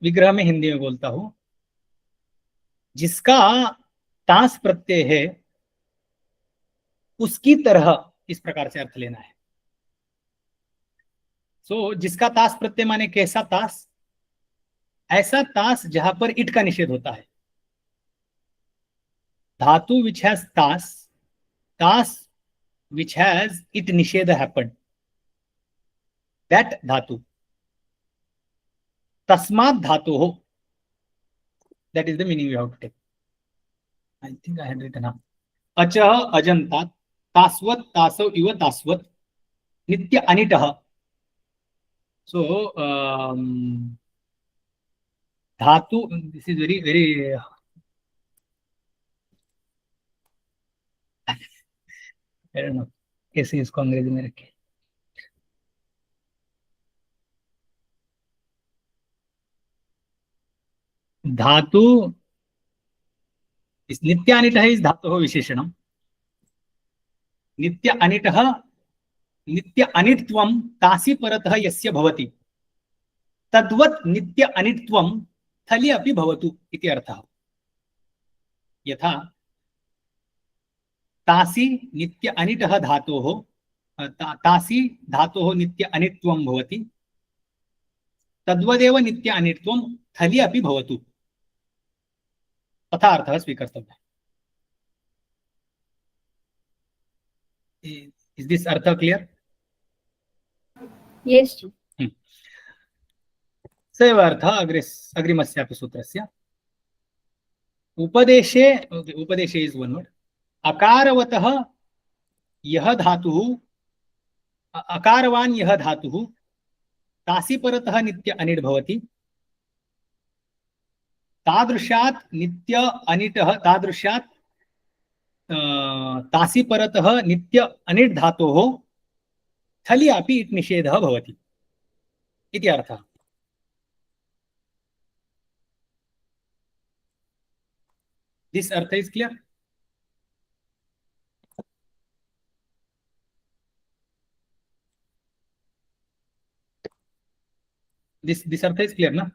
A: विग्रह में हिंदी में बोलता हूं. जिसका तास प्रत्यय है उसकी तरह इस प्रकार से अर्थ लेना है. सो जिसका तास प्रत्यय माने कैसा तास? ऐसा तास जहां पर इट का निषेध होता है. धातु which has Tas, Tas which has it निषेध हैपेंड, दैट धातु. तस्मात् धातु हो, that is the meaning we have to take. I think I had written up. अचः अजन्तात् तास्वत् तासौ इव तास्वत् नित्य अनिटः. So धातु, this is very I don't know कैसे इसको अंग्रेजी में रखें. धातु इस नित्य अनिटः इस धातु विशेषणम. नित्य अनिटः नित्य अनिट्त्वं तासी परतः यस्य भवति तद्वत् नित्य अनिट्त्वं थलि अपि भवतु इति अर्थः. यथा तासी नित्य अनिटः धातोः तासी धातोः नित्य अनिट्त्वं भवति तद्वदेव नित्य अनिट्त्वं थलि अपि भवतु तथा अर्थः स्वीकर्तव्यः. Is this artha clear?
C: Yes.
A: स एव अर्थः अग्रिमस्यापि सूत्रस्य. उपदेशे, उपदेशे इज वन वर्ड. अकारवतः यह धातुः, अकारवान् यह धातुः तासी परतः नित्य अनिट् भवति तादृशात् नित्य अनिटः तादृशात् तासी परतः नित्य अनिट् धातोः थलि अपि इट् निषेधः भवति इति अर्थः. This artha is clear? This artha is clear, na?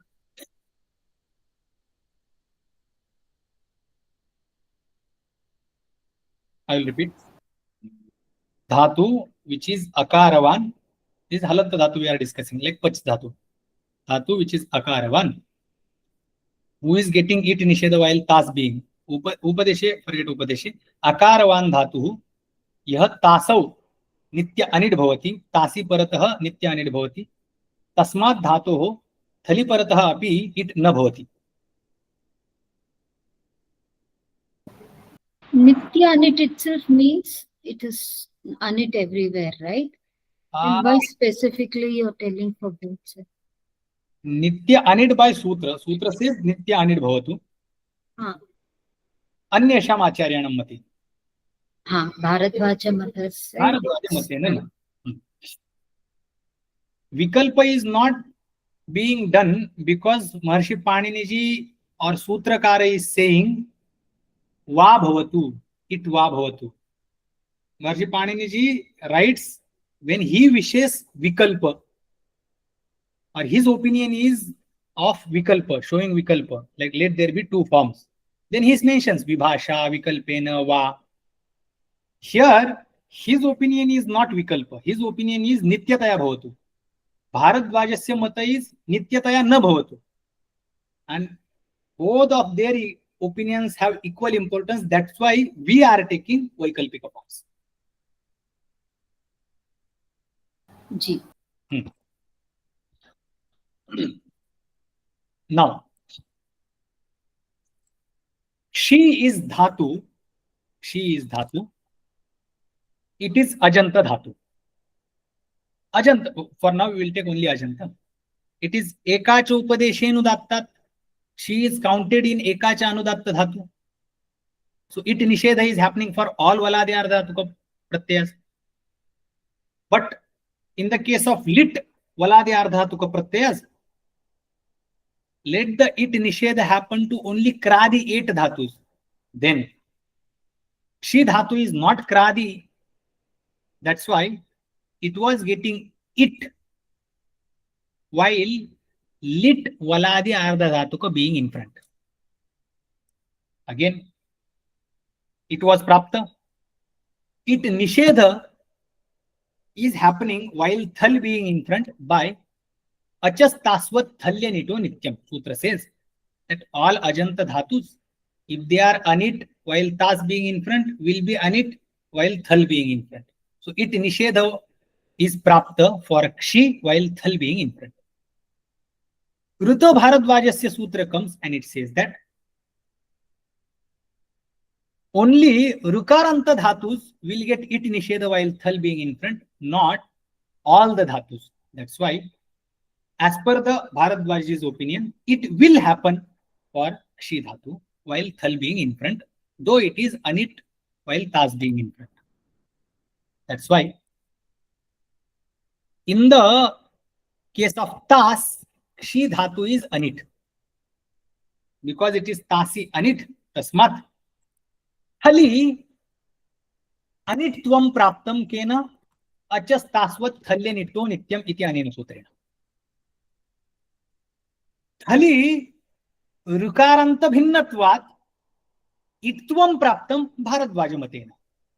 A: I will repeat. Dhatu which is akaravan, this is halat dhatu we are discussing, like pach dhatu. Dhatu which is akaravan, who is getting it nisheda while tas being. Upadeshe, forget upadeshe. Akaravan dhatu, यह तासौ नित्य अनिट् भवति तासी परतः नित्य अनिट् भवति तस्मात् धातोः थलि परतः अपि इट् न भवति.
C: Nitya anit itself means it is anit everywhere, right? And why specifically you're telling for both sides?
A: नित्य अनिट् by सूत्र, सूत्र से नित्य अनिट् भवतु.
C: हाँ.
A: अन्येषाम् आचार्याणां मते.
C: हाँ, भारद्वाज मतस्य.
A: भारद्वाज मतेन विकल्प is not being done because Maharshi Panini ji or Sutrakara is saying va bhavatu, it va bhavatu. Maharishi Panini writes when he wishes vikalpa, or his opinion is of vikalpa, showing vikalpa, like let there be two forms. Then he mentions vibhasha, vikalpena, va. Here, his opinion is not vikalpa. His opinion is nityataya bhavatu. Bharadvajasya mata is nityataya na bhavatu. And both of their opinions have equal importance. That's why we are taking Vaikalpika forms.
C: Ji.
A: Now, she is dhatu. She is dhatu. It is ajanta dhatu. Ajanta. For now, we will take only ajanta. It is ekacha upadeshenu dattat. She is counted in ekacha anudatta dhatu. So it nishedha is happening for all valadhyar dhatuka pratyas. But in the case of lit valadhyar dhatuka pratyas, let the it nishedha happen to only kradi 8 dhatus. Then she dhatu is not kradi. That's why it was getting it while lit valadi ardha dhatuka being in front. Again, it was prapta. It nishedha is happening while thal being in front by achas tasvat thalya nito nityam. Sutra says that all ajanta dhatus, if they are anit while tas being in front, will be anit while thal being in front. So it nishedha is prapta for kshi while thal being in front. Ruto Bharadvajasya sutra comes and it says that only rukaranta dhatus will get it nishedha while thal being in front, not all the dhatus. That's why, as per the Bharadvaja's opinion, it will happen for kshi dhatu while thal being in front, though it is anit while tas being in front. That's why, in the case of tas, kshi dhatu is anit. Because it is tasi anit, tasmat. Thali anitvam praptam kena achas tasvat thalya nito nityam iti anena sutrena. Thali rukaranta bhinnatvat itvam praptam Bharadvaja matena.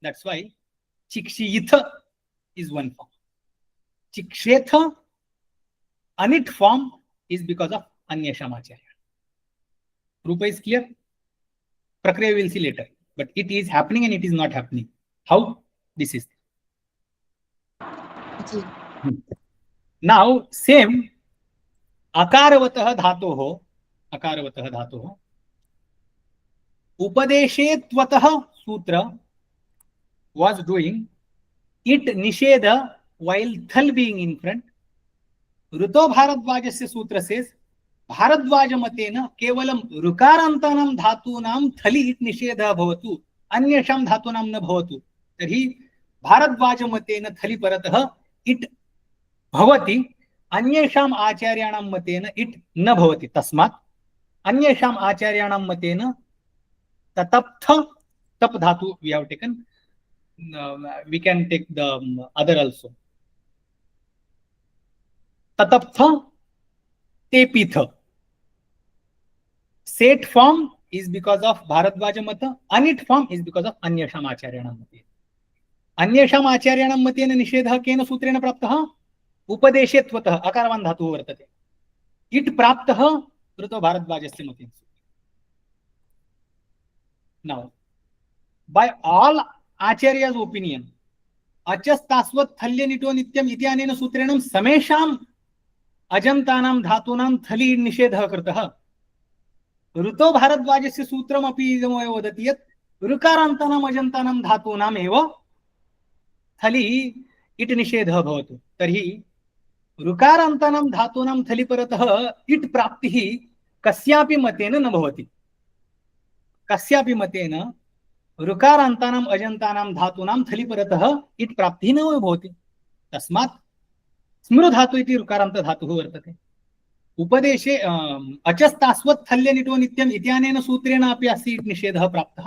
A: That's why chikshiyitha is one form. Chikshetha, anit form, is because of Anyashamacharya. Rupa is clear? Prakriya we will see later. But it is happening and it is not happening. How? This is.
C: Ji.
A: Now, same akaravataha dhatoho, akaravataha dhatoho, upadeshe tvataha sutra was doing it nishedha while thal being in front. Ruto Bharadvajasya sutra says Bharadvaja matena kevalam rukarantanam dhatunam thali it nishedha bhavatu anyasham dhatunam na bhavatu. Tarhi Bharadvaja matena thali paratah it bhavati anyasham acharyanam matena it na bhavati. Tasmat anyasham acharyanam matena tataptha tap dhatu we have taken. We can take the other also. Tataptha tepitha. Set form is because of Bharadvaja mata, anit form is because of Anyasham Acharyanam mate. Anyasham Acharyanam matena nishedha kena sutrena praptaha upadeshetvatah akaravan dhatu vartate. It praptaha Ruto Bharadvajasya matena. Now, by all Acharya's opinion, achas tasvat thalya nito nityam iti anena sutrenam samesham ajantanam dhatunam thali nishedha kartah. Ruto Bharadvajasya sutram api idamo vadati yat rukarantanam ajantanam dhatunam eva thali it nishedha bhavatu. Tarhi rukarantanam dhatunam thali paratah it praptihi kasyapi matena na bhavati. Kasyapi matena रुकारांतानाम अजंतानाम धातूनाम थली परतः it प्राप्तिः न भवति. तस्मात् स्मृ धातु इति रुकारांत धातुः वर्तते. उपदेशे अचस्तास्वत् थल्य निटो नित्यम् इत्यनेन सूत्रेण अपि अस्य इट निषेधः प्राप्तः.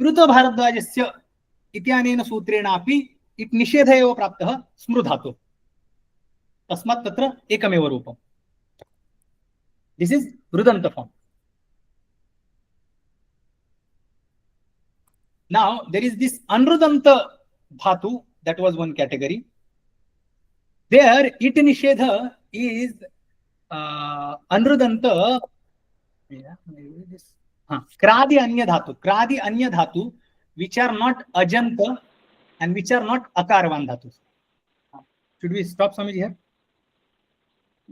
A: ऋतो भारद्वाजस्य इत्यनेन सूत्रेण अपि इट् निषेध एव प्राप्तः स्मृधातु तस्मात् तत्र एकमेव रूपम् दिस् इस् रुदन्त form now there is this anrudanta dhatu that was one category there it nishedha is anrudanta kradi anya dhatu which are not ajanta and which are not akarvan dhatus. Should we stop Swamiji here?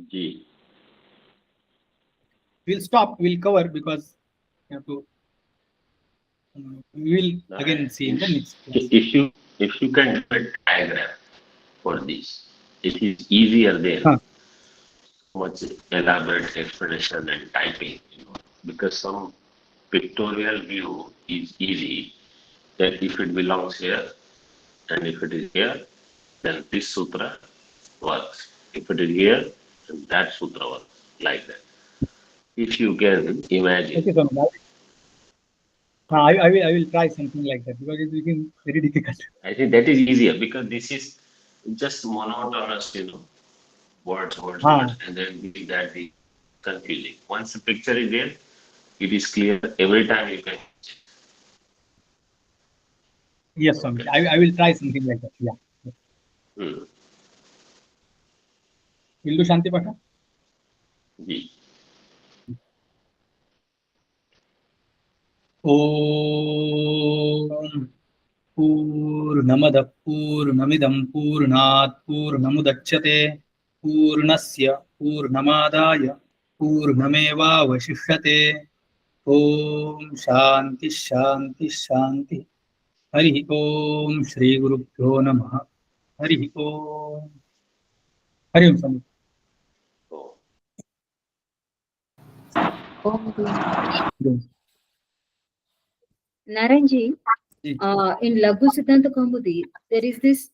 D: Ji.
A: We'll stop, we'll cover because you have to we will again see in the next class.
D: If you can do a diagram for this, it is easier there. Much elaborate explanation and typing, because some pictorial view is easy. That if it belongs here and if it is here, then this sutra works. If it is here, then that sutra works, like that. If you can imagine.
A: Okay, so I will try something like that because it's becoming very difficult.
D: I think that is easier because this is just monotonous, words, and then with that is confusing. Once the picture is there, it is clear every time you can.
A: Yes, Swami. I will try something like that. Yeah. Will do Shanti Pasha?
D: Ji.
A: Om Purnamada Purnamidam Purnat Purnamudachyate Purnasya Purnamadaya Purnameva Vashishyate Om Shanti Shanti Shanti Hari Om Shri Gurubhyo Namaha Hari Om Hari Om Swami.
C: Naranji, in Laghu Siddhanta Kaumudi, there is this